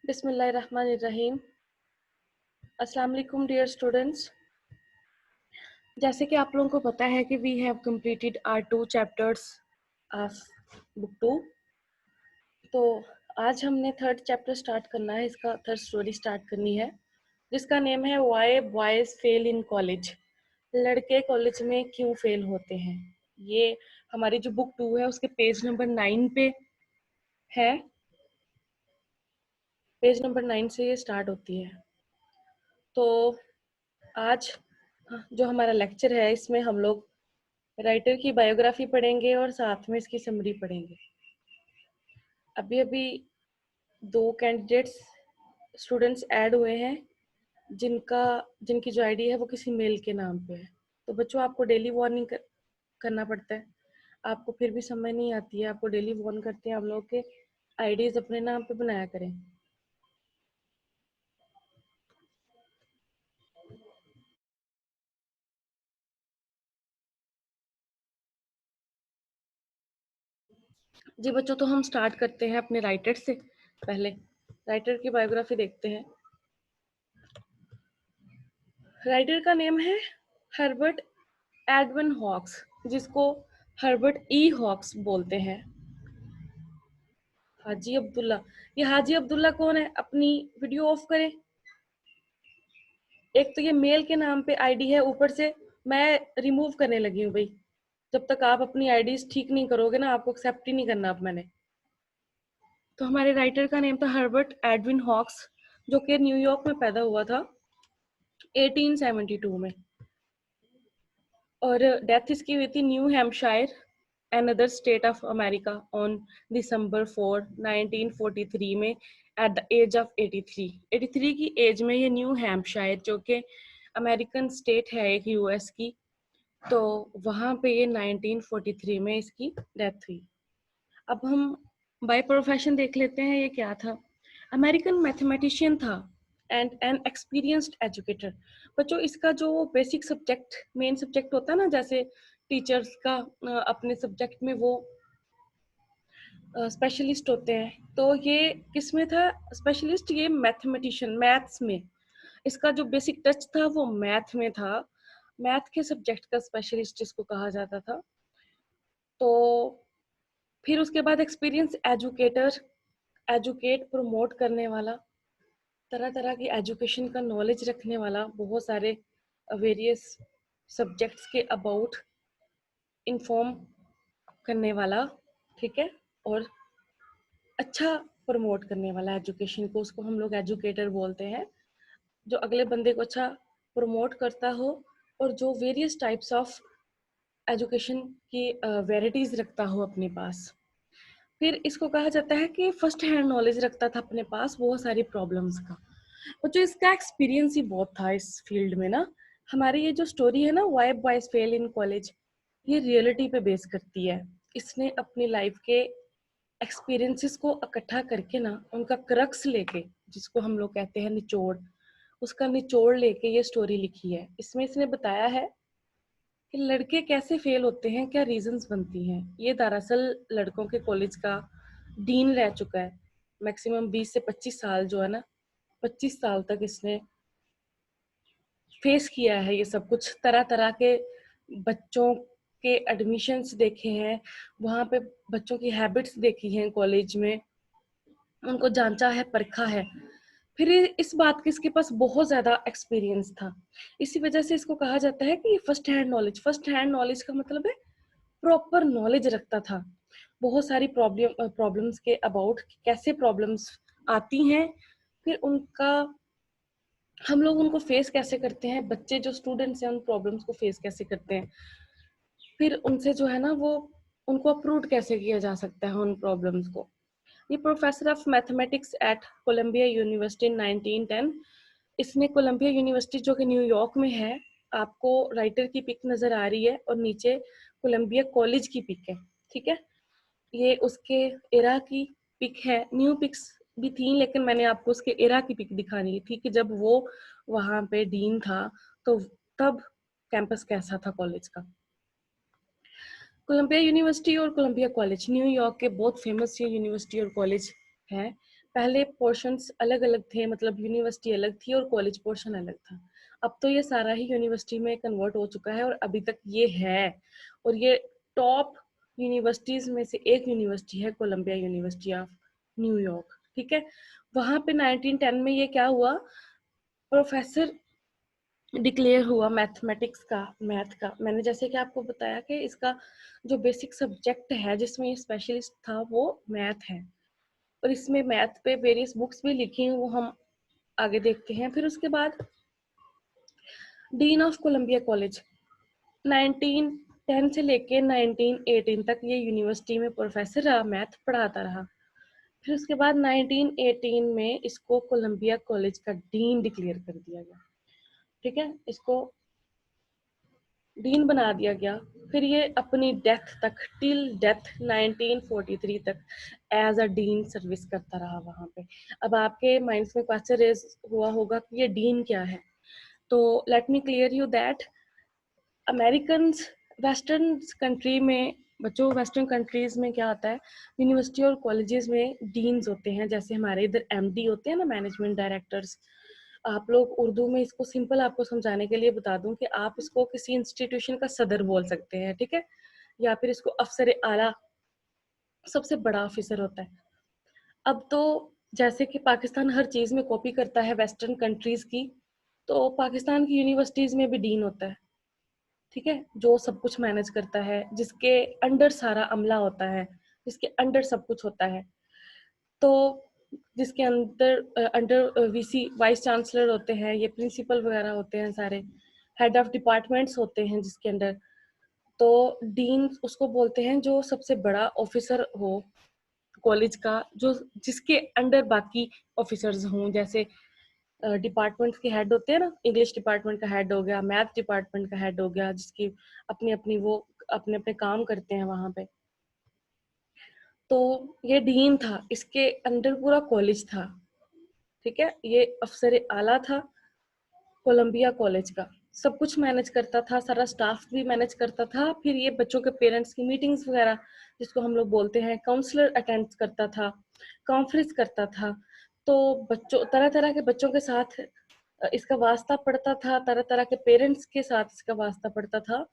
बिस्मिल्लाहिर्रहमानिर्रहीम। अस्सलाम वालेकुम डियर स्टूडेंट्स। जैसे कि आप लोगों को पता है कि we have completed our 2 chapters of book 2। तो आज हमने थर्ड चैप्टर स्टार्ट करना है, इसका थर्ड स्टोरी स्टार्ट करनी है, जिसका नेम है why boys fail in college. लड़के कॉलेज में क्यों फेल होते हैं। ये हमारी जो बुक 2 है उसके पेज नंबर 9 पे है। पेज नंबर 9 से ये स्टार्ट होती है। तो आज जो हमारा लेक्चर है इसमें हम लोग राइटर की बायोग्राफी पढ़ेंगे और साथ में इसकी समरी पढ़ेंगे। अभी अभी 2 कैंडिडेट्स स्टूडेंट्स ऐड हुए हैं जिनकी जो आईडी है वो किसी मेल के नाम पे है। तो बच्चों, आपको डेली वार्निंग करना पड़ता है। आपको फिर भी समझ नहीं आती है, आपको डेली वार्न करते हैं आप लोग के आईडीज अपने नाम पे बनाया करें। जी बच्चों, तो हम स्टार्ट करते हैं अपने राइटर से। पहले राइटर की बायोग्राफी देखते हैं। राइटर का नेम है हर्बर्ट एडविन हॉक्स, जिसको हर्बर्ट ई हॉक्स बोलते हैं। हाजी अब्दुल्ला। ये हाजी अब्दुल्ला कौन है? अपनी वीडियो ऑफ करें। एक तो ये मेल के नाम पे आईडी है, ऊपर से मैं रिमूव करने लगी हूँ भाई। जब तक आप अपनी आईडीज ठीक नहीं करोगे ना, आपको एक्सेप्ट ही नहीं करना अब मैंने। तो हमारे राइटर का नेम था हर्बर्ट एडविन हॉक्स, जो कि न्यूयॉर्क में पैदा हुआ था 1872 में, और डेथ इसकी हुई थी new Hampshire another state of America on December 4, 1943 में at the age of 83। 83 की एज में ये न्यू हैम्पशायर, जो कि अमेरिकन स्टेट है एक यूएस की, तो वहाँ पे ये 1943 में इसकी डेथ हुई। अब हम बाय प्रोफेशन देख लेते हैं ये क्या था। अमेरिकन मैथमेटिशियन था एंड एन एक्सपीरियंस्ड एजुकेटर। बच्चों, इसका जो बेसिक सब्जेक्ट, मेन सब्जेक्ट होता है ना, जैसे टीचर्स का अपने सब्जेक्ट में वो स्पेशलिस्ट होते हैं, तो ये किस में था स्पेशलिस्ट? ये मैथमेटिशियन, मैथ्स में। इसका जो बेसिक टच था वो मैथ में था। मैथ के सब्जेक्ट का स्पेशलिस्ट इसको कहा जाता था। तो फिर उसके बाद एक्सपीरियंस एजुकेटर, एजुकेट प्रमोट करने वाला, तरह तरह की एजुकेशन का नॉलेज रखने वाला, बहुत सारे वेरियस सब्जेक्ट्स के अबाउट इंफॉर्म करने वाला, ठीक है, और अच्छा प्रमोट करने वाला एजुकेशन को, उसको हम लोग एजुकेटर बोलते हैं। जो अगले बंदे को अच्छा प्रमोट करता हो और जो वेरियस टाइप्स ऑफ एजुकेशन की वेराइटीज रखता हो अपने पास। फिर इसको कहा जाता है कि फर्स्ट हैंड नॉलेज रखता था अपने पास बहुत सारी प्रॉब्लम्स का, और जो इसका एक्सपीरियंस ही बहुत था इस फील्ड में ना। हमारी ये जो स्टोरी है ना, why boys fail in college, ये रियलिटी पे बेस करती है। इसने अपनी लाइफ के एक्सपीरियंसेस को इकट्ठा करके ना, उनका क्रक्स लेके, जिसको हम लोग कहते हैं निचोड़, उसका निचोड़ लेके ये स्टोरी लिखी है। इसमें इसने बताया है कि लड़के कैसे फेल होते हैं, क्या रीजंस बनती हैं। ये दरअसल लड़कों के कॉलेज का डीन रह चुका है। मैक्सिमम 20 से 25 साल जो है ना, 25 साल तक इसने फेस किया है ये सब कुछ। तरह तरह के बच्चों के एडमिशन्स देखे हैं, वहाँ पे बच्चों की हैबिट्स देखी हैं कॉलेज में, उनको जांचा है, परखा है। फिर इस बात की इसके पास बहुत ज्यादा एक्सपीरियंस था। इसी वजह से इसको कहा जाता है कि first hand knowledge. First hand knowledge का मतलब है प्रॉपर नॉलेज रखता था बहुत सारी प्रॉब्लम्स के अबाउट, कैसे प्रॉब्लम्स आती हैं, फिर उनका हम लोग उनको फेस कैसे करते हैं, बच्चे जो स्टूडेंट्स हैं उन प्रॉब्लम्स को फेस कैसे करते हैं, फिर उनसे जो है ना वो उनको अप्रूव कैसे किया जा सकता है उन प्रॉब्लम्स को। ये professor of mathematics at Columbia University in 1910। इसने कोलंबिया यूनिवर्सिटी जो कि न्यूयॉर्क में है, आपको राइटर की पिक नजर आ रही है और नीचे कोलंबिया कॉलेज की पिक है, ठीक है। ये उसके एरा की पिक है। न्यू पिक्स भी थी, लेकिन मैंने आपको उसके एरा की पिक दिखानी थी कि जब वो वहां पे डीन था तो तब कैंपस कैसा था कॉलेज का। कोलंबिया यूनिवर्सिटी और कोलंबिया कॉलेज न्यूयॉर्क के बहुत फेमस ये यूनिवर्सिटी और कॉलेज है। पहले पोर्शंस अलग अलग थे, मतलब यूनिवर्सिटी अलग थी और कॉलेज पोर्शन अलग था। अब तो ये सारा ही यूनिवर्सिटी में कन्वर्ट हो चुका है और अभी तक ये है। और ये टॉप यूनिवर्सिटीज में से एक यूनिवर्सिटी है, कोलंबिया यूनिवर्सिटी ऑफ न्यूयॉर्क। ठीक है, वहां पे 1910 में ये क्या हुआ, प्रोफेसर डिक्लेयर हुआ मैथमेटिक्स का, मैथ का। मैंने जैसे कि आपको बताया कि इसका जो बेसिक सब्जेक्ट है जिसमें ये स्पेशलिस्ट था वो मैथ है, और इसमें मैथ पे वेरियस बुक्स भी लिखी हैं, वो हम आगे देखते हैं। फिर उसके बाद डीन ऑफ कोलंबिया कॉलेज 1910 से लेके 1918 तक ये यूनिवर्सिटी में प्रोफेसर रहा, मैथ पढ़ाता रहा। फिर उसके बाद 1918 में इसको कोलंबिया कॉलेज का डीन डिक्लेयर कर दिया गया। ठीक है, इसको डीन बना दिया गया। फिर ये अपनी डेथ तक, टिल डेथ 1943 तक एज अ डीन सर्विस करता रहा वहां पे। अब आपके माइंड्स में क्वेश्चन रेज हुआ होगा कि ये डीन क्या है, तो let me clear you that American western country में, बच्चों वेस्टर्न कंट्रीज में क्या होता है, यूनिवर्सिटी और कॉलेजेस में डीन्स होते हैं। जैसे हमारे इधर एमडी होते हैं ना, मैनेजमेंट डायरेक्टर्स। आप लोग उर्दू में इसको सिंपल आपको समझाने के लिए बता दूं कि आप इसको किसी इंस्टीट्यूशन का सदर बोल सकते हैं, ठीक है, या फिर इसको अफसर आला, सबसे बड़ा ऑफिसर होता है। अब तो जैसे कि पाकिस्तान हर चीज में कॉपी करता है वेस्टर्न कंट्रीज की, तो पाकिस्तान की यूनिवर्सिटीज में भी डीन होता है। ठीक है, जो सब कुछ मैनेज करता है, जिसके अंडर सारा अमला होता है, जिसके अंडर सब कुछ होता है। तो जिसके अंदर अंडर वीसी वाइस चांसलर होते हैं, ये प्रिंसिपल वगैरह होते हैं, सारे हेड ऑफ डिपार्टमेंट्स होते हैं जिसके अंडर। तो डीन उसको बोलते हैं जो सबसे बड़ा ऑफिसर हो कॉलेज का, जो जिसके अंडर बाकी ऑफिसर्स हों। जैसे डिपार्टमेंट्स के हेड होते हैं ना, इंग्लिश डिपार्टमेंट का हेड हो गया, मैथ डिपार्टमेंट का हेड हो गया, जिसकी अपनी अपनी वो अपने अपने काम करते हैं वहां पे। तो ये डीन था, इसके अंडर पूरा कॉलेज था। ठीक है, ये अफसर आला था कोलंबिया कॉलेज का, सब कुछ मैनेज करता था, सारा स्टाफ भी मैनेज करता था। फिर ये बच्चों के पेरेंट्स की मीटिंग्स वगैरह, जिसको हम लोग बोलते हैं काउंसलर, अटेंड करता था, कॉन्फ्रेंस करता था। तो बच्चों, तरह तरह के बच्चों के साथ इसका वास्ता पड़ता था, तरह तरह के पेरेंट्स के साथ इसका वास्ता पड़ता था।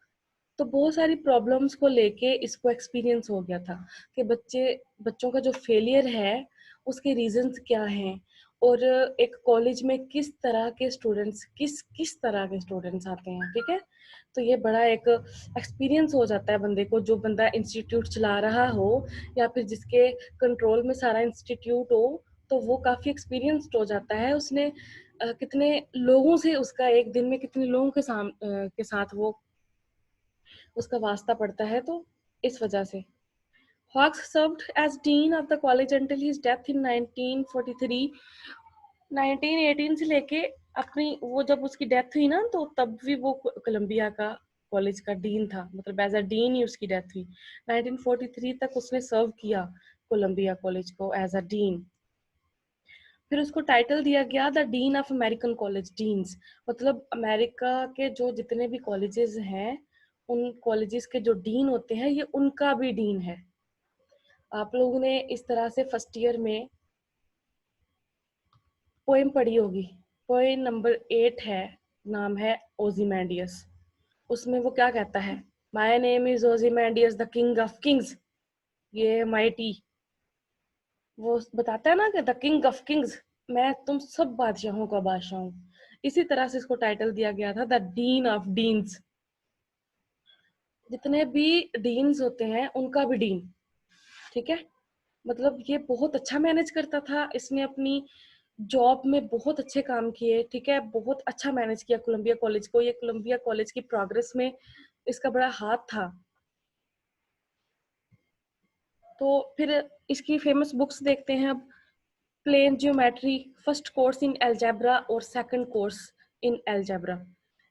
तो बहुत सारी प्रॉब्लम्स को लेके इसको एक्सपीरियंस हो गया था कि बच्चों का जो फेलियर है उसके रीजंस क्या हैं, और एक कॉलेज में किस तरह के स्टूडेंट्स, किस किस तरह के स्टूडेंट्स आते हैं। ठीक है, तो ये बड़ा एक एक्सपीरियंस हो जाता है बंदे को, जो बंदा इंस्टीट्यूट चला रहा हो या फिर जिसके कंट्रोल में सारा इंस्टीट्यूट हो, तो वो काफी एक्सपीरियंस्ड हो जाता है। उसने कितने लोगों से, उसका एक दिन में कितने लोगों के साथ वो उसका वास्ता पड़ता है। तो इस वजह से Hawks served as dean of the college until his death in 1943। 1918 से लेके अपनी वो जब उसकी डेथ हुई ना, तो तब भी वो कोलंबिया का कॉलेज का डीन था, मतलब एज अ डीन ही उसकी डेथ हुई। 1943 तक उसने सर्व किया कोलंबिया कॉलेज को एज अ डीन। फिर उसको टाइटल दिया गया the dean of American college deans, मतलब अमेरिका के जो जितने भी कॉलेजेस हैं, उन कॉलेजेस के जो डीन होते हैं, ये उनका भी डीन है। आप लोगों ने इस तरह से फर्स्ट ईयर में पोएम पढ़ी होगी। पोएम नंबर 8 है, नाम है ओजीमैंडियस। उसमें वो क्या कहता है, my name is Ozymandias the king of kings, ye mighty. वो बताता है ना कि द किंग ऑफ किंग्स, मैं तुम सब बादशाहों का बादशाह हूँ। इसी तरह से इसको टाइटल दिया गया था द डीन ऑफ डीन्स। जितने भी डीन्स होते हैं उनका भी डीन। ठीक है, मतलब ये बहुत अच्छा मैनेज करता था, इसने अपनी जॉब में बहुत अच्छे काम किए। ठीक है, बहुत अच्छा मैनेज किया कोलंबिया कॉलेज को। ये कोलंबिया कॉलेज की प्रोग्रेस में इसका बड़ा हाथ था। तो फिर इसकी फेमस बुक्स देखते हैं अब। Plane geometry, first course in algebra और सेकंड कोर्स इन एल्जेब्रा।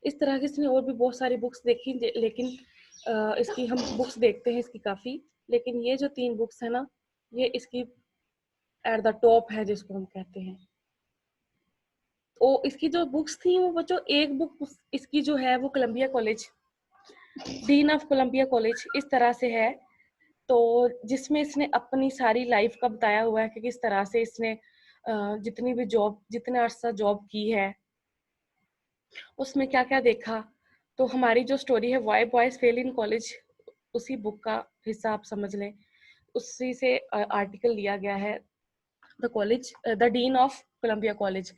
इस तरह की इसने और भी बहुत सारी बुक्स देखी, लेकिन इसकी हम बुक्स देखते हैं इसकी काफी, लेकिन ये जो 3 बुक्स है ना, ये इसकी एट द टॉप है, जिसको हम कहते हैं। तो इसकी जो बुक्स थी वो बच्चों, एक बुक इसकी जो है वो Columbia college, dean of Columbia college इस तरह से है, तो जिसमें इसने अपनी सारी लाइफ का बताया हुआ है कि किस तरह से इसने जितनी भी जॉब, जितने अर्सा जॉब की है, उसमें क्या-क्या देखा। तो हमारी जो स्टोरी है why boys fail in college, उसी बुक का हिस्सा आप समझ लें। उसी से आर्टिकल लिया गया है, the dean of Columbia college.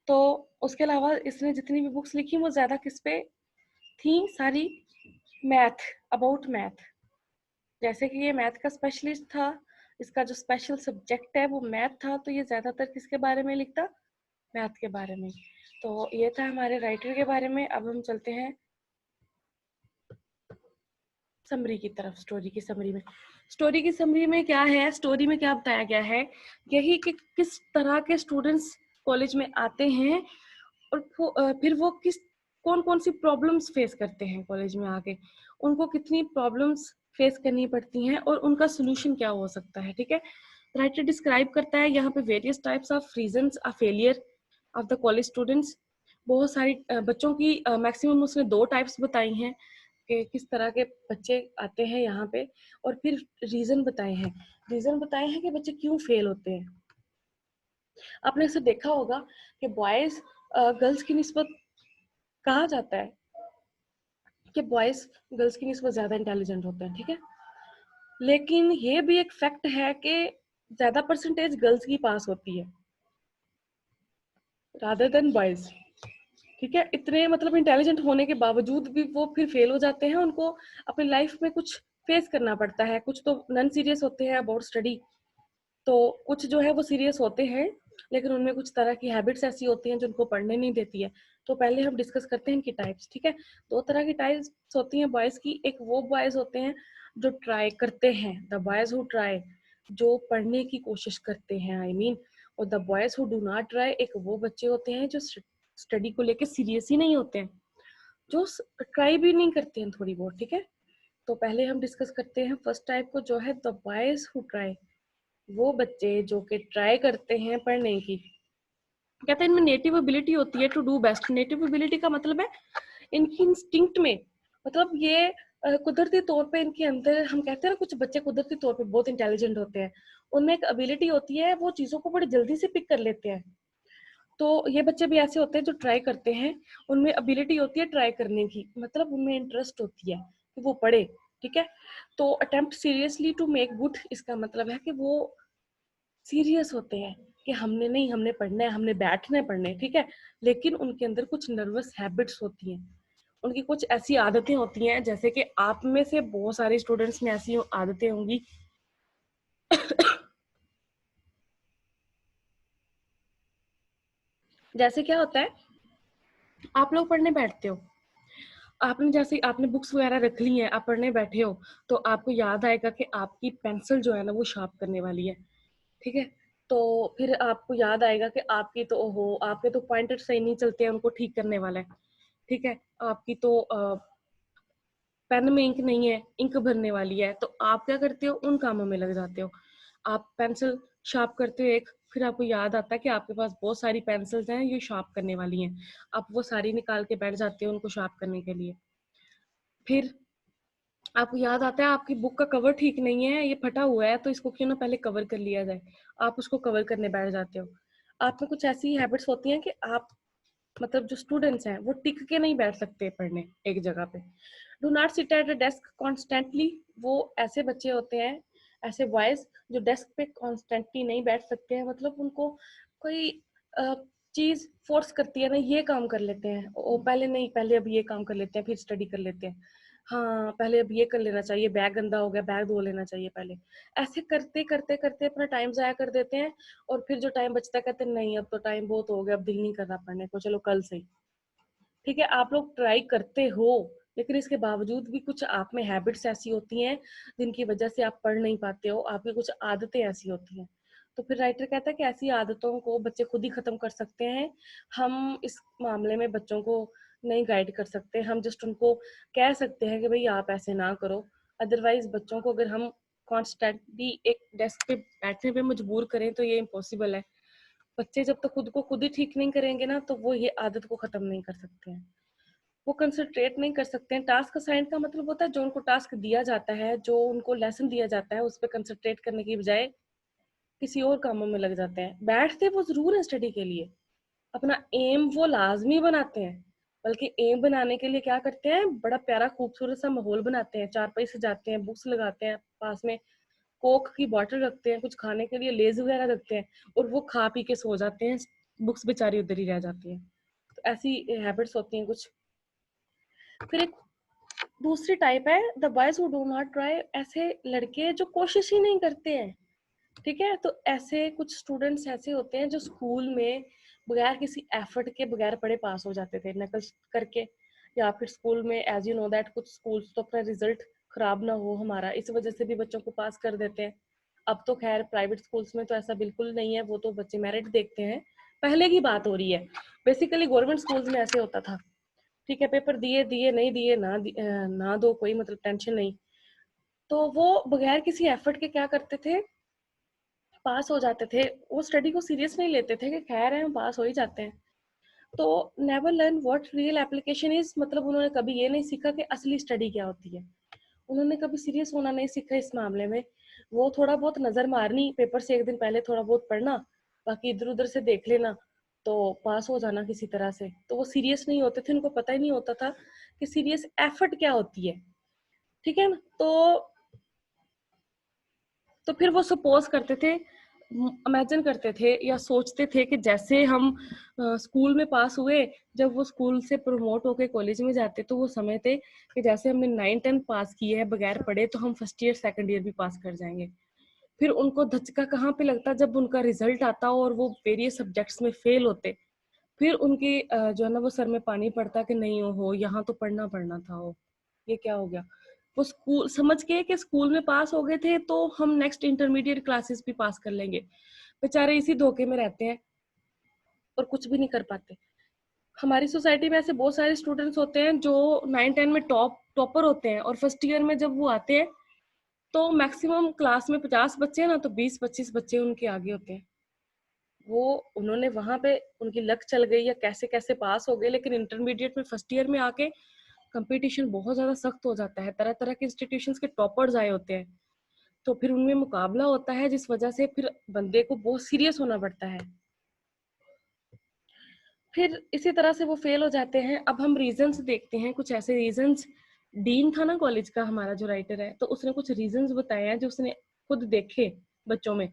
तो उसके अलावा इसने जितनी भी बुक्स लिखी वो ज़्यादा किस पे थी, सारी मैथ, अबाउट मैथ। जैसे कि ये मैथ का स्पेशलिस्ट था, इसका जो स्पेशल सब्जेक्ट है वो मैथ था, तो ये ज़्यादातर किसके बारे में लिखता, मैथ के बारे में। तो ये था हमारे राइटर के बारे में। अब हम चलते हैं समरी की तरफ, स्टोरी की समरी में। स्टोरी की समरी में क्या है, स्टोरी में क्या बताया गया है, यही कि किस तरह के स्टूडेंट्स कॉलेज में आते हैं और फिर वो किस कौन कौन सी प्रॉब्लम्स फेस करते हैं कॉलेज में आके, उनको कितनी प्रॉब्लम्स फेस करनी पड़ती हैं और उनका सोल्यूशन क्या हो सकता है। ठीक है, राइटर डिस्क्राइब करता है यहाँ पे various types of reasons of failure of the college students. बहुत सारी बच्चों की मैक्सिमम उसने 2 टाइप्स बताई हैं कि किस तरह के बच्चे आते हैं यहाँ पे, और फिर रीजन बताए हैं। रीजन बताए हैं कि बच्चे क्यों फेल होते हैं। आपने अक्सर देखा होगा कि बॉयज गर्ल्स की निस्बत कहा जाता है कि बॉयज गर्ल्स की निस्बत ज्यादा इंटेलिजेंट होते हैं। ठीक है, लेकिन ये भी एक फैक्ट है कि ज्यादा परसेंटेज गर्ल्स की पास होती है रादर देन बॉयज। ठीक है, इतने मतलब इंटेलिजेंट होने के बावजूद भी वो फिर फेल हो जाते हैं। उनको अपनी लाइफ में कुछ फेस करना पड़ता है। कुछ तो नॉन सीरियस होते हैं अबाउट स्टडी, तो कुछ जो है वो सीरियस होते हैं, लेकिन उनमें कुछ तरह की हैबिट्स ऐसी होती हैं जो उनको पढ़ने नहीं देती है। तो पहले हम डिस्कस करते हैं इनकी टाइप्स। ठीक है, 2 तरह की टाइप्स होती हैं बॉयज की। एक वो बॉयज होते हैं जो ट्राई करते हैं, द बॉयज हु ट्राई, जो पढ़ने की कोशिश करते हैं, आई मीन। और the boys who do not try, एक वो बच्चे होते हैं जो स्टडी को लेके सीरियस ही नहीं होते हैं, जो ट्राई भी नहीं करते हैं थोड़ी बहुत। ठीक है, तो पहले हम डिस्कस करते हैं फर्स्ट टाइप को, जो है द बॉयज हु ट्राई, वो बच्चे जो कि ट्राई करते हैं पढ़ने की। कहते हैं इनमें नेटिव एबिलिटी होती है to do best. Native ability का मतलब है इनकी इंस्टिंक्ट में, मतलब ये कुदरती तौर पे इनके अंदर, हम कहते हैं ना कुछ बच्चे कुदरती तौर पे बहुत इंटेलिजेंट होते हैं, उनमें एक एबिलिटी होती है, वो चीजों को बड़ी जल्दी से पिक कर लेते हैं। तो ये बच्चे भी ऐसे होते हैं जो ट्राई करते हैं, उनमें एबिलिटी होती है ट्राई करने की, मतलब उनमें इंटरेस्ट होती है कि वो पढ़े। ठीक है, तो attempt seriously to make good, इसका मतलब है कि वो सीरियस होते हैं कि हमने नहीं, हमने पढ़ना है, हमने बैठना है पढ़ने। ठीक है, लेकिन उनके अंदर कुछ नर्वस हैबिट्स होती हैं, उनकी कुछ ऐसी आदतें होती हैं, जैसे कि आप में से बहुत सारे स्टूडेंट्स में ऐसी आदतें होंगी। जैसे क्या होता है, आप लोग पढ़ने बैठते हो, आपने जैसे आपने बुक्स वगैरह रख ली हैं, आप पढ़ने बैठे हो, तो आपको याद आएगा कि आपकी पेंसिल जो है ना वो शार्प करने वाली है। ठीक है, तो फिर आपको याद आएगा कि आपकी तो ओहो, आपके तो पॉइंटर सही नहीं चलते हैं, उनको ठीक करने वाला है। ठीक है, आपकी तो पेन में इंक नहीं है, इंक भरने वाली है, तो आप क्या करते हो, उन कामों में लग जाते हो। आप पेंसिल शार्प करते हो एक, फिर आपको याद आता है कि आपके पास बहुत सारी पेंसिल्स हैं ये शार्प करने वाली हैं, आप वो सारी निकाल के बैठ जाते हो उनको शार्प करने के लिए। फिर आपको याद आता है आपकी बुक का कवर ठीक नहीं है, ये फटा हुआ है, तो इसको क्यों ना पहले कवर कर लिया जाए, आप उसको कवर करने बैठ जाते हो। आप में कुछ ऐसी हैबिट्स होती हैं कि आप, मतलब जो स्टूडेंट्स हैं वो टिक के नहीं बैठ सकते पढ़ने एक जगह पे। Do not sit at a desk constantly, वो ऐसे बच्चे होते हैं, ऐसे बॉयज जो डेस्क पे कॉन्स्टेंटली नहीं बैठ सकते हैं, मतलब उनको कोई चीज फोर्स करती है ना, ये काम कर लेते हैं, ओ पहले नहीं, पहले अब ये काम कर लेते हैं फिर स्टडी कर लेते हैं, हाँ पहले अब ये कर लेना चाहिए, बैग गंदा हो गया, बैग धो लेना चाहिए पहले। ऐसे करते करते करते अपना टाइम जाया कर देते हैं, और फिर जो टाइम बचता है कहते हैं नहीं अब तो टाइम बहुत हो गया, अब दिल नहीं कर रहा पढ़ने को, चलो कल से। ठीक है, आप लोग ट्राई करते हो, लेकिन इसके बावजूद भी कुछ आप में हैबिट्स ऐसी होती हैं जिनकी वजह से आप पढ़ नहीं पाते हो, आपकी कुछ आदतें ऐसी होती हैं। तो फिर राइटर कहता है कि ऐसी आदतों को बच्चे खुद ही खत्म कर सकते हैं, हम इस मामले में बच्चों को नहीं गाइड कर सकते, हम जस्ट उनको कह सकते हैं कि भाई आप ऐसे ना करो। अदरवाइज बच्चों को अगर हम कॉन्स्टेंटली एक डेस्क पे बैठने पे मजबूर करें तो ये इम्पॉसिबल है। बच्चे जब तक खुद को खुद ही ठीक नहीं करेंगे ना, तो वो ये आदत को खत्म नहीं कर सकते हैं, वो कंसंट्रेट नहीं कर सकते हैं। टास्क असाइन का मतलब होता है जो उनको टास्क दिया जाता है, जो उनको लेसन दिया जाता है उस पर कंसंट्रेट करने की बजाय किसी और कामों में लग जाते हैं। बैठते वो ज़रूर हैं स्टडी के लिए, अपना एम वो लाज़मी बनाते हैं, बल्कि एम बनाने के लिए क्या करते हैं, बड़ा प्यारा खूबसूरत सा माहौल बनाते हैं, चारपाई सजाते हैं, बुक्स लगाते हैं, पास में कोक की बॉटल रखते हैं, कुछ खाने के लिए लेज़ वगैरह रखते हैं और वो खा पी के सो जाते हैं, बुक्स बेचारी उधर ही रह जाती हैं। तो ऐसी हैबिट्स होती हैं कुछ। फिर एक दूसरी टाइप है the boys who do not try, ऐसे लड़के जो कोशिश ही नहीं करते हैं। ठीक है, तो ऐसे कुछ स्टूडेंट्स ऐसे होते हैं जो स्कूल में बगैर किसी एफर्ट के बगैर पढ़े पास हो जाते थे नकल करके, या फिर स्कूल में एज यू नो दैट कुछ स्कूल्स तो अपना रिजल्ट खराब ना हो हमारा, इस वजह से भी बच्चों को पास कर देते हैं। अब तो खैर प्राइवेट स्कूल्स में तो ऐसा बिल्कुल नहीं है, वो तो बच्चे मेरिट देखते हैं, पहले की बात हो रही है। बेसिकली गवर्नमेंट स्कूल्स में ऐसे होता था, ठीक है, पेपर दिए दिए नहीं दिए ना दो, कोई मतलब टेंशन नहीं। तो वो बगैर किसी एफर्ट के क्या करते थे, पास हो जाते थे। वो स्टडी को सीरियस नहीं लेते थे कि खैर है हम पास हो ही जाते हैं। तो never learn what real application is, मतलब उन्होंने कभी ये नहीं सीखा कि असली स्टडी क्या होती है। उन्होंने कभी सीरियस होना नहीं सीखा इस मामले में। वो थोड़ा बहुत नजर मारनी, पेपर से एक दिन पहले थोड़ा बहुत पढ़ना, बाकी इधर उधर से देख लेना, तो पास हो जाना किसी तरह से। तो वो सीरियस नहीं होते थे, उनको पता ही नहीं होता था कि सीरियस एफर्ट क्या होती है। ठीक है ना। तो फिर वो सपोज करते थे, इमेजिन करते थे या सोचते थे कि जैसे हम स्कूल में पास हुए, जब वो स्कूल से प्रमोट होके कॉलेज में जाते तो वो समझते कि जैसे हमने 9-10 पास किए हैं बगैर पढ़े, तो हम फर्स्ट ईयर सेकंड ईयर भी पास कर जाएंगे। फिर उनको धचका कहाँ पे लगता जब उनका रिजल्ट आता और वो वेरियस सब्जेक्ट्स में फेल होते। फिर उनकी जो है ना वो सर में पानी पड़ता कि नहीं हो, यहाँ तो पढ़ना पड़ना था, हो ये क्या हो गया। वो स्कूल समझ के कि स्कूल में पास हो गए थे तो हम नेक्स्ट इंटरमीडिएट क्लासेस भी पास कर लेंगे, बेचारे इसी धोखे में रहते हैं और कुछ भी नहीं कर पाते। हमारी सोसाइटी में ऐसे बहुत सारे स्टूडेंट्स होते हैं जो 9-10 में टॉपर होते हैं, और फर्स्ट ईयर में जब वो आते हैं तो मैक्सिमम क्लास में 50 बच्चे हैं ना, तो 20-25 बच्चे उनके आगे होते हैं। वो उन्होंने वहां पे उनकी लक चल गई या कैसे कैसे पास हो गए, लेकिन इंटरमीडिएट में फर्स्ट ईयर में आके कंपटीशन बहुत ज्यादा सख्त हो जाता है, तरह तरह के इंस्टीट्यूशंस के टॉपर्स आए होते हैं, तो फिर उनमें मुकाबला होता है, जिस वजह से फिर बंदे को बहुत सीरियस होना पड़ता है। फिर इसी तरह से वो फेल हो जाते हैं। अब हम रीजंस देखते हैं, कुछ ऐसे रीजंस, डीन था ना कॉलेज का हमारा जो राइटर है, तो उसने कुछ रीजंस बताए हैं जो उसने खुद देखे बच्चों में,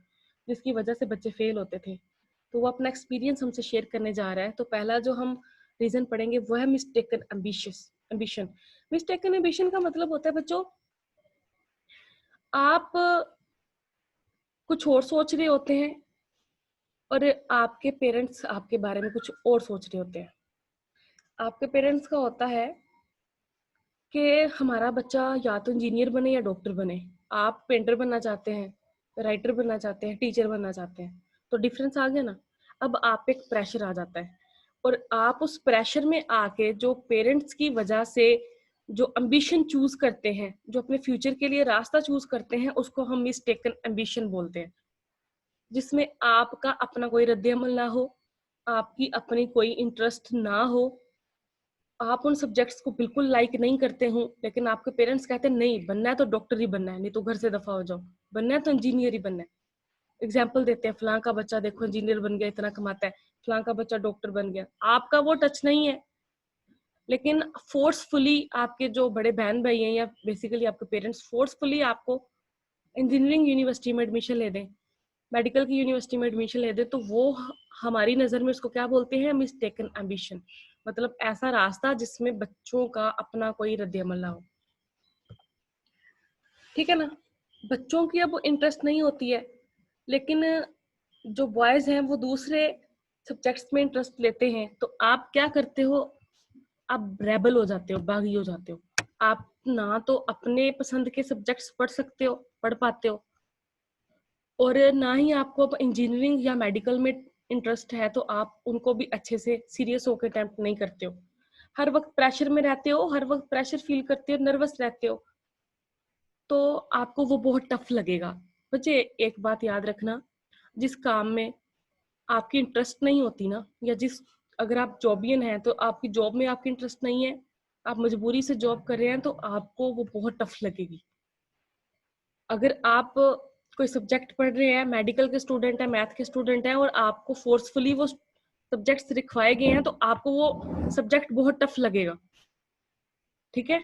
जिसकी वजह से बच्चे फेल होते थे। तो वो अपना एक्सपीरियंस हमसे शेयर करने जा रहा है। तो पहला जो हम रीजन पढ़ेंगे वो है मिस्टेकन एम्बिशन। मिस्टेकन एम्बिशन का मतलब होता है बच्चों, आप कुछ और सोच रहे होते हैं और आपके पेरेंट्स आपके बारे में कुछ और सोच रहे होते हैं। आपके पेरेंट्स का होता है कि हमारा बच्चा या तो इंजीनियर बने या डॉक्टर बने, आप पेंटर बनना चाहते हैं, राइटर बनना चाहते हैं, टीचर बनना चाहते हैं। तो डिफरेंस आ गया ना। अब आप पे एक प्रेशर आ जाता है और आप उस प्रेशर में आके जो पेरेंट्स की वजह से जो एम्बिशन चूज करते हैं, जो अपने फ्यूचर के लिए रास्ता चूज करते हैं, उसको हम मिस्टेकन एम्बिशन बोलते हैं। जिसमें आपका अपना कोई रद्द अमल ना हो, आपकी अपनी कोई इंटरेस्ट ना हो, आप उन सब्जेक्ट्स को बिल्कुल लाइक नहीं करते हो, लेकिन आपके पेरेंट्स कहते हैं नहीं बनना है तो डॉक्टर ही बनना है, नहीं तो घर से दफा हो जाओ, बनना है तो इंजीनियर ही बनना है। एग्जाम्पल देते हैं, फलां का बच्चा देखो इंजीनियर बन गया, इतना कमाता है, फलां का बच्चा डॉक्टर बन गया। आपका वो टच नहीं है, लेकिन फोर्सफुली आपके जो बड़े बहन भाई हैं या बेसिकली आपके पेरेंट्स फोर्सफुली आपको इंजीनियरिंग यूनिवर्सिटी में एडमिशन ले दें, मेडिकल की यूनिवर्सिटी में एडमिशन ले दे, तो वो हमारी नजर में उसको क्या बोलते हैं, मिस्टेकन एम्बिशन। मतलब ऐसा रास्ता जिसमें बच्चों का अपना कोई रद्द अमल ना हो। ठीक है ना। बच्चों की अब इंटरेस्ट नहीं होती है, लेकिन जो बॉयज हैं वो दूसरे सब्जेक्ट्स में इंटरेस्ट लेते हैं, तो आप क्या करते हो, आप रेबल हो जाते हो, बागी हो जाते हो। आप ना तो अपने पसंद के सब्जेक्ट्स पढ़ पाते हो, और ना ही आपको अब इंजीनियरिंग या मेडिकल में इंटरेस्ट है, तो आप उनको भी अच्छे से सीरियस होकर अटेम्प्ट नहीं करते हो। हर वक्त प्रेशर में रहते हो, हर वक्त प्रेशर फील करते हो, नर्वस रहते हो, तो आपको वो बहुत टफ लगेगा। बच्चे एक बात याद रखना, जिस काम में आपकी इंटरेस्ट नहीं होती ना, या जिस अगर आप जॉबियन हैं तो आपकी जॉब में आपकी इंटरेस्ट नहीं है, आप मजबूरी से जॉब कर रहे हैं, तो आपको वो बहुत टफ लगेगी। अगर आप कोई सब्जेक्ट पढ़ रहे हैं, मेडिकल के स्टूडेंट है, मैथ के स्टूडेंट है, और आपको फोर्सफुली वो सब्जेक्ट्स लिखवाए गए हैं, तो आपको वो सब्जेक्ट बहुत टफ लगेगा, ठीक है।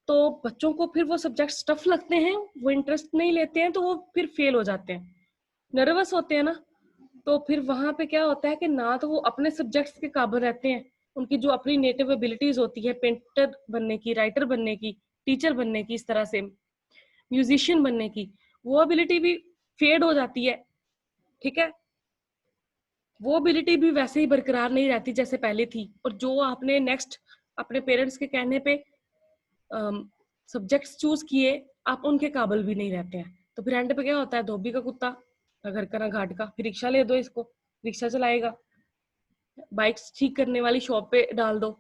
तो बच्चों को फिर वो सब्जेक्ट्स टफ लगते हैं, वो इंटरेस्ट नहीं लेते हैं, तो वो फिर फेल हो जाते हैं, नर्वस होते हैं ना। तो फिर वहां पे क्या होता है कि ना तो वो अपने सब्जेक्ट्स के काबिल रहते हैं, उनकी जो अपनी नेटिव एबिलिटीज होती है, पेंटर बनने की, राइटर बनने की, टीचर बनने की, इस तरह से म्यूजिशियन बनने की, वो एबिलिटी भी फेड हो जाती है, ठीक है। वो एबिलिटी भी वैसे ही बरकरार नहीं रहती जैसे पहले थी, और जो आपने नेक्स्ट अपने पेरेंट्स के कहने पे सब्जेक्ट्स चूज किए, आप उनके काबिल भी नहीं रहते हैं। तो फिर एंड पे क्या होता है, धोबी का कुत्ता, ना घर का ना घाट का। फिर रिक्शा ले दो इसको, रिक्शा चलाएगा, बाइक्स ठीक करने वाली शॉप पे डाल दो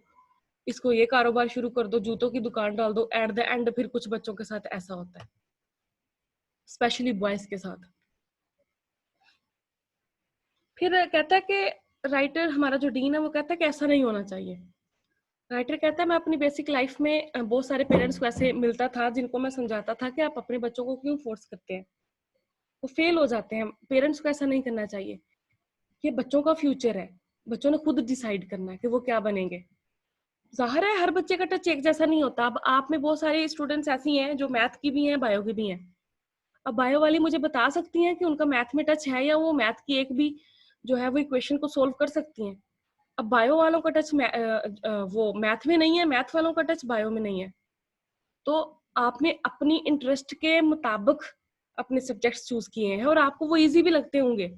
इसको, ये कारोबार शुरू कर दो, जूतों की दुकान डाल दो। एट द एंड फिर कुछ बच्चों के साथ ऐसा होता है, स्पेशली बॉयज के साथ। फिर कहता है कि राइटर, हमारा जो डीन है, वो कहता है कि ऐसा नहीं होना चाहिए। राइटर कहता है, मैं अपनी बेसिक लाइफ में बहुत सारे पेरेंट्स को ऐसे मिलता था जिनको मैं समझाता था कि आप अपने बच्चों को क्यों फोर्स करते हैं, वो फेल हो जाते हैं। पेरेंट्स को ऐसा नहीं करना चाहिए, ये बच्चों का फ्यूचर है, बच्चों ने खुद डिसाइड करना है कि वो क्या बनेंगे। जाहिर है हर बच्चे का टच एक जैसा नहीं होता। अब आप में बहुत सारे स्टूडेंट्स ऐसी हैं जो मैथ की भी हैं, बायो की भी हैं। अब बायो वाली मुझे बता सकती हैं कि उनका मैथ में टच है, या वो मैथ की एक भी जो है वो इक्वेशन को सोल्व कर सकती हैं। अब बायो वालों का टच वो मैथ में नहीं है, मैथ वालों का टच बायो में नहीं है। तो आपने अपनी इंटरेस्ट के मुताबिक अपने सब्जेक्ट्स चूज किए हैं, और आपको वो इजी भी लगते होंगे।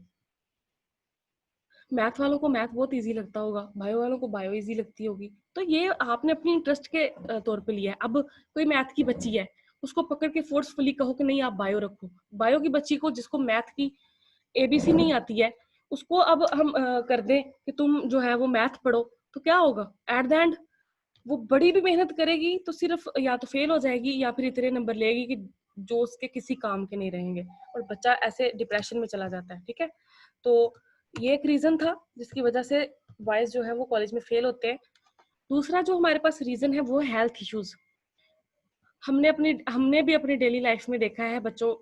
मैथ वालों को मैथ बहुत इजी लगता होगा, बायो वालों को बायो इजी लगती होगी। तो ये आपने अपनी इंटरेस्ट के तौर पे लिया है। अब कोई मैथ की बच्ची है, उसको पकड़ के फोर्सफुली कहो कि नहीं आप बायो रखो। बायो की बच्ची को, जिसको मैथ की एबीसी नहीं आती है, उसको अब हम कर दें कि तुम जो है वो मैथ पढ़ो, तो क्या होगा एट द एंड? वो बड़ी भी मेहनत करेगी तो सिर्फ या तो फेल हो जाएगी, या फिर इतने नंबर लेगी कि जो उसके किसी काम के नहीं रहेंगे, और बच्चा ऐसे डिप्रेशन में चला जाता है, ठीक है। तो ये एक रीजन था जिसकी वजह से बॉयज जो है वो कॉलेज में फेल होते हैं। दूसरा जो हमारे पास रीजन है वो है हेल्थ इश्यूज। हमने भी अपनी डेली लाइफ में देखा है बच्चों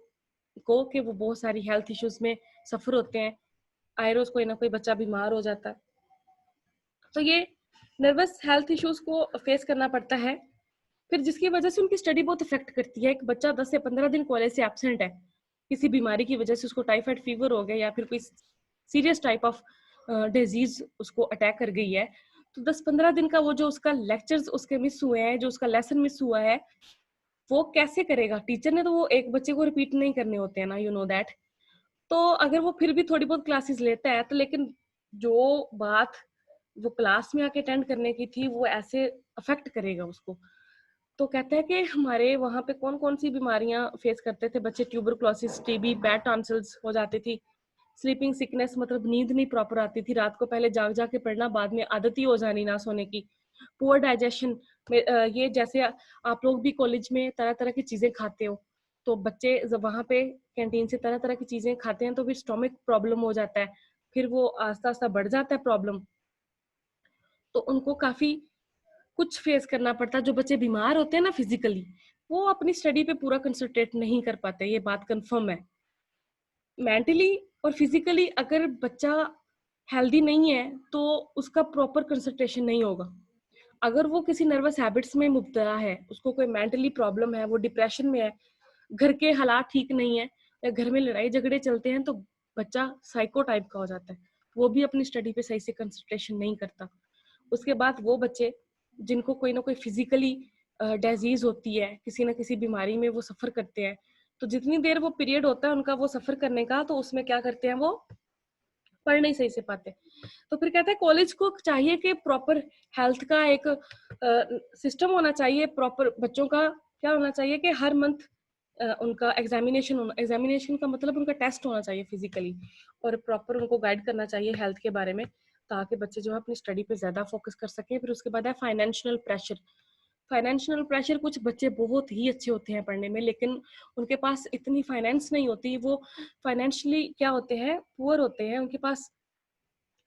को कि वो बहुत सारी हेल्थ इश्यूज में सफर होते हैं। आए रोज कोई ना कोई बच्चा बीमार हो जाता है। तो ये नर्वस हेल्थ इश्यूज को फेस करना पड़ता है, फिर जिसकी वजह से उनकी स्टडी बहुत इफेक्ट करती है। एक बच्चा 10 से 15 दिन कॉलेज से एब्सेंट है, किसी बीमारी की वजह से, उसको टाइफाइड फीवर हो गया या फिर कोई सीरियस टाइप ऑफ डिजीज उसको अटैक कर गई है, तो 10-15 दिन का वो जो उसका लेक्चर्स उसके मिस हुए हैं, जो उसका लेसन मिस हुआ है, वो कैसे करेगा? टीचर ने तो वो एक बच्चे को रिपीट नहीं करने होते हैं ना, यू नो दैट। तो अगर वो फिर भी थोड़ी बहुत क्लासेस लेता है, तो लेकिन जो बात वो क्लास में आके अटेंड करने की थी, वो ऐसे अफेक्ट करेगा उसको। तो कहते हैं कि हमारे वहाँ पे कौन कौन सी बीमारियां फेस करते थे बच्चे। ट्यूबरक्लोसिस, टीबी, बैड टॉन्सिल्स हो जाती थी। स्लीपिंग सिकनेस, मतलब नींद नहीं प्रॉपर आती थी, रात को पहले जाग जाके पढ़ना, बाद में आदत ही हो जानी ना सोने की। पुअर डाइजेशन में ये जैसे आप लोग भी कॉलेज में तरह तरह की चीजें खाते हो, तो बच्चे जब वहाँ पे कैंटीन से तरह तरह की चीजें खाते हैं तो फिर स्टोमिक प्रॉब्लम हो जाता है, फिर वो आस्ता आस्ता बढ़ जाता है प्रॉब्लम। तो उनको काफी कुछ फेस करना पड़ता है। जो बच्चे बीमार होते हैं ना फिजिकली, वो अपनी स्टडी पे पूरा कंसंट्रेट नहीं कर पाते, ये बात कंफर्म है। मेंटली और फिजिकली अगर बच्चा हेल्दी नहीं है तो उसका प्रॉपर कंसंट्रेशन नहीं होगा। अगर वो किसी नर्वस हैबिट्स में मुब्तला है, उसको कोई मेंटली प्रॉब्लम है, वो डिप्रेशन में है, घर के हालात ठीक नहीं है, या घर में लड़ाई झगड़े चलते हैं, तो बच्चा साइको टाइप का हो जाता है, वो भी अपनी स्टडी पे सही से कंसंट्रेशन नहीं करता। उसके बाद वो बच्चे जिनको कोई ना कोई फिजिकली डिजीज होती है, किसी ना किसी बीमारी में वो सफर करते हैं, तो जितनी देर वो पीरियड होता है उनका वो सफर करने का, तो उसमें क्या करते हैं, वो पढ़ नहीं सही से पाते। तो फिर कहता है कॉलेज को चाहिए कि प्रॉपर हेल्थ का एक सिस्टम होना चाहिए। प्रॉपर बच्चों का क्या होना चाहिए कि हर मंथ उनका एग्जामिनेशन का मतलब उनका टेस्ट होना चाहिए फिजिकली, और प्रॉपर उनको गाइड करना चाहिए हेल्थ के बारे में, ताकि बच्चे जो है अपनी स्टडी पे ज्यादा फोकस कर सकें। फिर उसके बाद है फाइनेंशियल प्रेशर। फाइनेंशियल प्रेशर, कुछ बच्चे बहुत ही अच्छे होते हैं पढ़ने में, लेकिन उनके पास इतनी फाइनेंस नहीं होती, वो फाइनेंशियली क्या होते हैं, पुअर होते हैं, उनके पास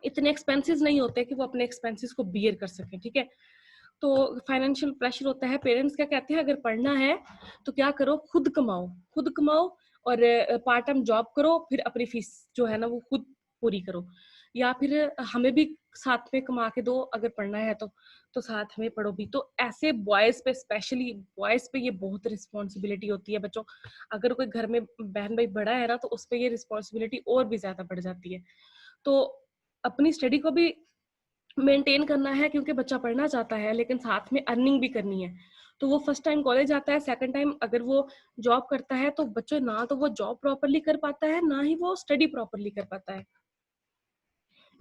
इतने एक्सपेंसेस नहीं होते कि वो अपने एक्सपेंसेस को बियर कर सकें, ठीक है। तो फाइनेंशियल प्रेशर होता है। पेरेंट्स क्या कहते हैं, अगर पढ़ना है तो क्या करो, खुद कमाओ, खुद कमाओ, और पार्ट टाइम जॉब करो, फिर अपनी फीस जो है ना वो खुद पूरी करो, या फिर हमें भी साथ में कमा के दो, अगर पढ़ना है तो साथ में पढ़ो भी। तो ऐसे बॉयज पे, स्पेशली बॉयज पे ये बहुत रिस्पॉन्सिबिलिटी होती है बच्चों। अगर कोई घर में बहन भाई बड़ा है ना, तो उस पर ये रिस्पॉन्सिबिलिटी और भी ज्यादा बढ़ जाती है। तो अपनी स्टडी को भी मेंटेन करना है, क्योंकि बच्चा पढ़ना चाहता है लेकिन साथ में अर्निंग भी करनी है। तो वो फर्स्ट टाइम कॉलेज आता है, सेकंड टाइम अगर वो जॉब करता है, तो बच्चों ना तो वो जॉब प्रॉपरली कर पाता है, ना ही वो स्टडी प्रॉपरली कर पाता है।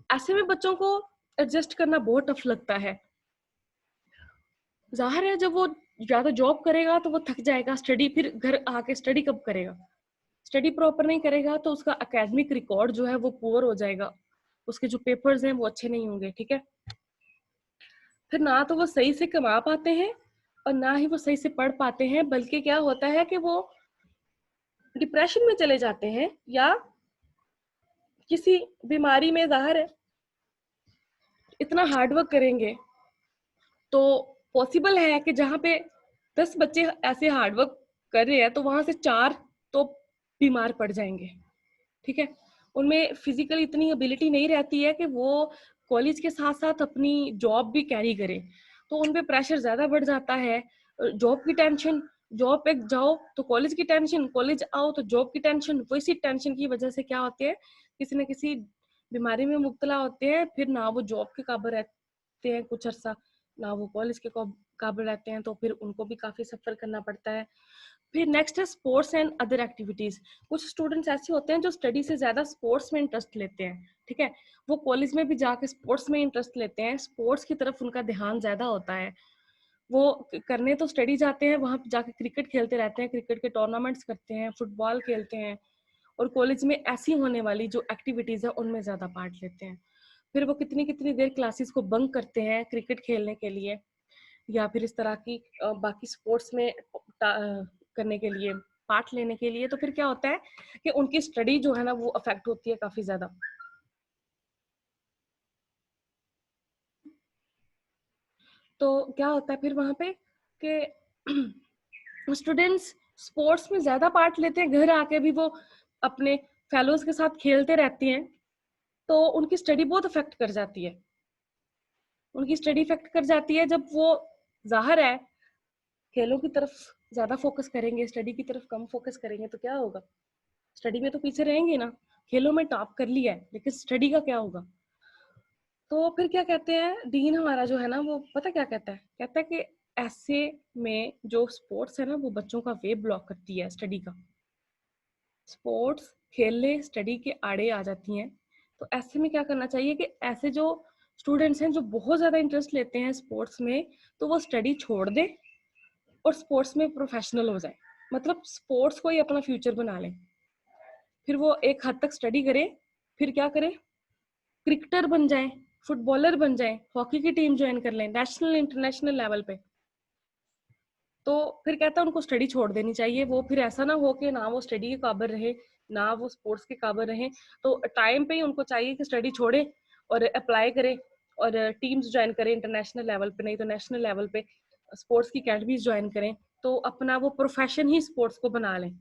ऐसे में बच्चों को एडजस्ट करना बहुत टफ लगता है। जाहिर है जब वो ज्यादा जॉब करेगा तो वो थक जाएगा, स्टडी फिर घर आके स्टडी कब करेगा? स्टडी प्रॉपर नहीं करेगा तो उसका एकेडमिक रिकॉर्ड जो है वो पुअर हो जाएगा, उसके जो पेपर्स हैं वो अच्छे नहीं होंगे, ठीक है। फिर ना तो वो सही से कमा पाते हैं और ना ही वो सही से पढ़ पाते हैं, बल्कि क्या होता है कि वो डिप्रेशन में चले जाते हैं या किसी बीमारी में। ज़ाहिर है इतना हार्डवर्क करेंगे तो पॉसिबल है कि जहाँ पे 10 बच्चे ऐसे हार्डवर्क कर रहे हैं तो वहां से 4 तो बीमार पड़ जाएंगे, ठीक है। उनमें फिजिकल इतनी एबिलिटी नहीं रहती है कि वो कॉलेज के साथ साथ अपनी जॉब भी कैरी करें, तो उन पे प्रेशर ज्यादा बढ़ जाता है। जॉब की टेंशन, जॉब पे जाओ तो कॉलेज की टेंशन, कॉलेज आओ तो जॉब की टेंशन, वो इसी टेंशन की वजह से क्या होते हैं, किसी न किसी बीमारी में मुब्तला होते हैं। फिर ना वो जॉब के काबिल रहते हैं कुछ अरसा, ना वो कॉलेज के काबिल रहते हैं, तो फिर उनको भी काफी सफर करना पड़ता है। फिर नेक्स्ट है स्पोर्ट्स एंड अदर एक्टिविटीज। कुछ स्टूडेंट्स ऐसे होते हैं जो स्टडी से ज्यादा स्पोर्ट्स में इंटरेस्ट लेते हैं, ठीक है। वो कॉलेज में भी जाके स्पोर्ट्स में इंटरेस्ट लेते हैं, स्पोर्ट्स की तरफ उनका ध्यान ज्यादा होता है। वो करने तो स्टडी जाते हैं, वहां जाके क्रिकेट खेलते रहते हैं, क्रिकेट के टूर्नामेंट्स करते हैं, फुटबॉल खेलते हैं, और कॉलेज में ऐसी होने वाली जो एक्टिविटीज है उनमें ज्यादा पार्ट लेते हैं। फिर वो कितनी कितनी देर क्लासेस को बंक करते हैं क्रिकेट खेलने के लिए, या फिर इस तरह की बाकी स्पोर्ट्स में करने के लिए, पार्ट लेने के लिए। तो फिर क्या होता है कि उनकी स्टडी जो है ना वो अफेक्ट होती है काफी ज्यादा। तो क्या होता है फिर वहां पे कि स्टूडेंट्स स्पोर्ट्स में ज्यादा पार्ट लेते हैं, घर आके भी वो अपने फेलोज के साथ खेलते रहती हैं, तो उनकी स्टडी बहुत अफेक्ट कर जाती है। उनकी स्टडी इफेक्ट कर जाती है जब वो, जाहिर है, खेलों की तरफ ज्यादा फोकस करेंगे, स्टडी की तरफ कम फोकस करेंगे, तो क्या होगा? स्टडी में तो पीछे रहेंगे ना। खेलों में टॉप कर लिया है लेकिन स्टडी का क्या होगा? तो फिर क्या कहते हैं, डीन हमारा जो है ना वो पता क्या कहता है, कहता है कि ऐसे में जो स्पोर्ट्स है ना वो बच्चों का वे ब्लॉक करती है स्टडी का। स्पोर्ट्स खेलने स्टडी के आड़े आ जाती हैं। तो ऐसे में क्या करना चाहिए कि ऐसे जो स्टूडेंट्स हैं जो बहुत ज्यादा इंटरेस्ट लेते हैं स्पोर्ट्स में, तो वो स्टडी छोड़ दें और स्पोर्ट्स में प्रोफेशनल हो जाए, मतलब स्पोर्ट्स को ही अपना फ्यूचर बना लें। फिर वो एक हद तक स्टडी करें, फिर क्या करें, क्रिकेटर बन जाएं, फुटबॉलर बन जाएं, हॉकी की टीम ज्वाइन कर लें नेशनल इंटरनेशनल लेवल पे। तो फिर कहता है उनको स्टडी छोड़ देनी चाहिए। वो फिर ऐसा ना हो कि ना वो स्टडी के काबिल रहे, ना वो स्पोर्ट्स के काबिल रहे। तो टाइम पे ही उनको चाहिए कि स्टडी छोड़े और अप्लाई करें और टीम्स ज्वाइन करें इंटरनेशनल लेवल पे, नहीं तो नेशनल लेवल पे स्पोर्ट्स की अकेडमीज ज्वाइन करें, तो अपना वो प्रोफेशन ही स्पोर्ट्स को बना लें,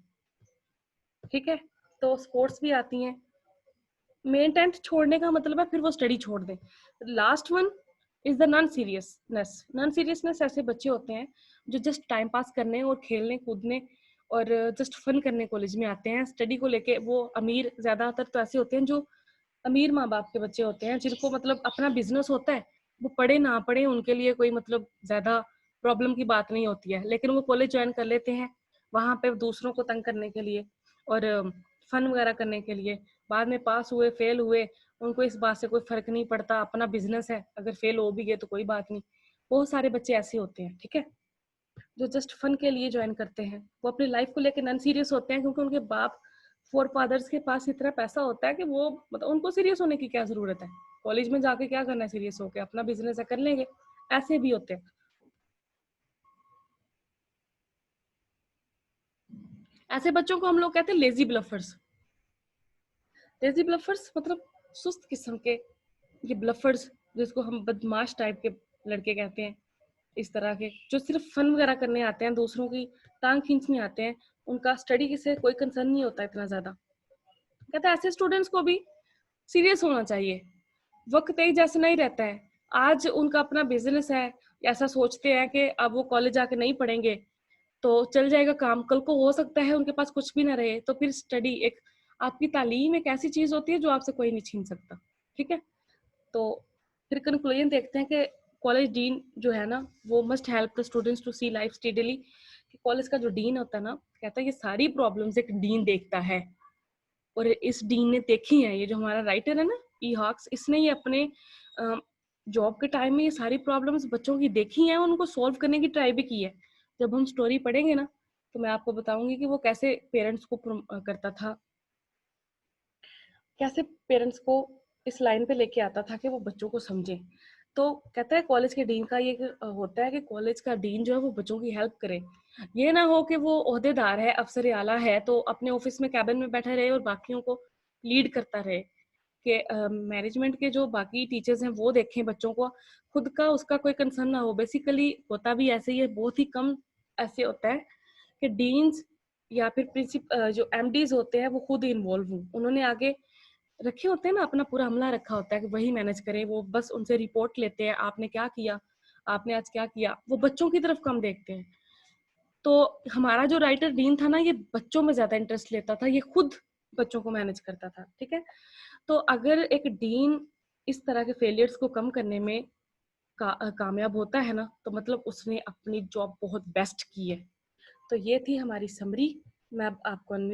ठीक है। तो स्पोर्ट्स भी आती हैं। मेन टेंथ छोड़ने का मतलब है फिर वो स्टडी छोड़ दें। Last one is the non seriousness. Non seriousness ऐसे बच्चे होते हैं जो जस्ट टाइम पास करने और खेलने कूदने और जस्ट फन करने कॉलेज में आते हैं, स्टडी को लेके वो अमीर, ज्यादातर तो ऐसे होते हैं जो अमीर माँ बाप के बच्चे होते हैं, जिनको मतलब अपना बिजनेस होता है, वो पढ़े ना पढ़े उनके लिए कोई मतलब ज्यादा प्रॉब्लम की बात नहीं होती है, लेकिन वो कॉलेज ज्वाइन कर लेते हैं वहां पे दूसरों को तंग करने के लिए और फन वगैरह करने के लिए। बाद में पास हुए फेल हुए उनको इस बात से कोई फर्क नहीं पड़ता, अपना बिजनेस है, अगर फेल हो भी गए तो कोई बात नहीं। बहुत सारे बच्चे ऐसे होते हैं, ठीक है, जो जस्ट फन के लिए ज्वाइन करते हैं। वो अपनी लाइफ को लेकर नॉन सीरियस होते हैं क्योंकि उनके बाप फोर फादर्स के पास इतना पैसा होता है कि वो मतलब उनको सीरियस होने की क्या जरूरत है, कॉलेज में जाके क्या करना है सीरियस होके, अपना बिजनेस है कर लेंगे। ऐसे भी होते हैं। ऐसे बच्चों को हम लोग कहते हैं लेजी ब्लफर्स। लेजी ब्लफर्स मतलब सुस्त किस्म के ये ब्लफर्स, जिसको हम बदमाश टाइप के लड़के कहते हैं, इस तरह के जो सिर्फ फन वगैरह करने आते हैं, दूसरों की टांग खींचने आते हैं, उनका स्टडी से कोई कंसर्न नहीं होता इतना ज़्यादा। कहता है ऐसे स्टूडेंट्स को भी सीरियस होना चाहिए। वक़्त एक जैसा नहीं रहता है। आज उनका अपना बिज़नेस है, ऐसा सोचते हैं कि अब वो कॉलेज जाके नहीं पढ़ेंगे, तो चल जाएगा काम। कल को हो सकता है उनके पास कुछ भी ना रहे, तो फिर स्टडी एक आपकी तालीम एक ऐसी चीज़ होती है जो आपसे कोई नहीं छीन सकता, ठीक है? तो फिर कंक्लूजन देखते हैं कि कॉलेज डीन जो है ना, वो must help the students to see life steadily. College का जो डीन होता है ना, कहता है ये सारी प्रॉब्लम्स एक डीन देखता है। और इस डीन ने देखी है, ये जो हमारा राइटर है ना, ई हॉक्स, इसने ये अपने जॉब के टाइम में ये सारी प्रॉब्लम्स बच्चों की देखी हैं, उनको सॉल्व करने की ट्राई भी की है। जब हम स्टोरी पढ़ेंगे ना, तो मैं आपको बताऊंगी कि वो कैसे पेरेंट्स को करता था, कैसे पेरेंट्स को इस लाइन पे लेके आता था कि वो बच्चों को समझे। तो कहता है कॉलेज के डीन का ये होता है कि कॉलेज का डीन जो है वो बच्चों की हेल्प करे। ये ना हो कि वो ओहदेदार है, अफसर आला है, तो अपने ऑफिस में कैबिन में बैठा रहे और बाकियों को लीड करता रहे। कि मैनेजमेंट के जो बाकी टीचर्स हैं वो देखें बच्चों को, खुद का उसका कोई कंसर्न ना हो। बेसिकली होता भी ऐसे ही है, बहुत ही कम ऐसे होता है कि डीन्स या फिर जो एमडीज होते हैं वो खुद इन्वॉल्व हों। उन्होंने आगे रखे होते हैं ना, अपना पूरा अमला रखा होता है कि वही मैनेज करें, वो बस उनसे रिपोर्ट लेते हैं, आपने क्या किया, आपने आज क्या किया, वो बच्चों की तरफ कम देखते हैं। तो हमारा जो राइटर डीन था ना, ये बच्चों में ज्यादा इंटरेस्ट लेता था, ये खुद बच्चों को मैनेज करता था, ठीक है? तो अगर एक डीन इस तरह के फेलियर्स को कम करने में कामयाब होता है ना, तो मतलब उसने अपनी जॉब बहुत बेस्ट की है। तो ये थी हमारी समरी। मैं अब आपको